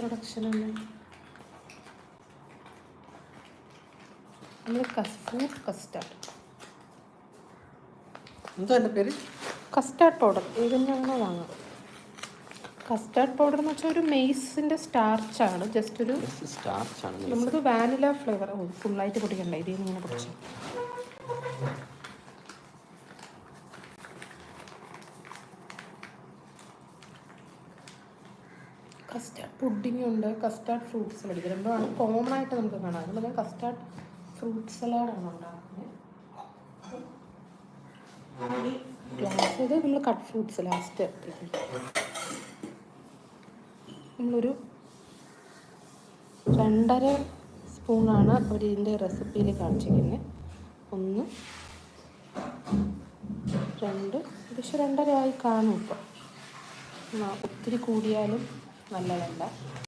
പ്രൊഡക്ഷനാണ്. നമ്മൾ fruit custard, എന്താ എൻ്റെ പേര്? Custard powder. ഇത് ഞങ്ങൾ വാങ്ങാം. കസ്റ്റാർഡ് പൗഡർ എന്ന് വെച്ചാൽ ഒരു മെയ്സിൻ്റെ സ്റ്റാർച്ചാണ്. ജസ്റ്റ് ഒരു സ്റ്റാർച്ചാണ്. നമ്മളിത് വാനില ഫ്ലേവർ. ഫുള്ളായിട്ട് പൊടിക്കണ്ട, ഇതിൽ നിന്ന് ഇങ്ങനെ പൊടിച്ചു. കസ്റ്റാർഡ് പുഡിംഗ് ഉണ്ട്, കസ്റ്റാർഡ് ഫ്രൂട്ട് സലാഡ്. ഇത് രണ്ടുമാണ് കോമൺ ആയിട്ട് നമുക്ക് കാണാം. അത് നമ്മൾ കസ്റ്റാർഡ് ഫ്രൂട്ട് സലാഡാണ് ഉണ്ടാക്കുന്നത്. ഗ്ലാസ്സിൽ നമ്മൾ കട്ട് ഫ്രൂട്ട്സ് ലാസ്റ്റ് നമ്മളൊരു 2.5 സ്പൂണാണ് ഒരു ഇതിൻ്റെ റെസിപ്പിയിൽ കാണിച്ചിരിക്കുന്നത്. 1, 2, ഏകദേശം 2.5 ആയി കാണും. ഇപ്പോൾ ഒത്തിരി കൂടിയാലും നല്ലതല്ല.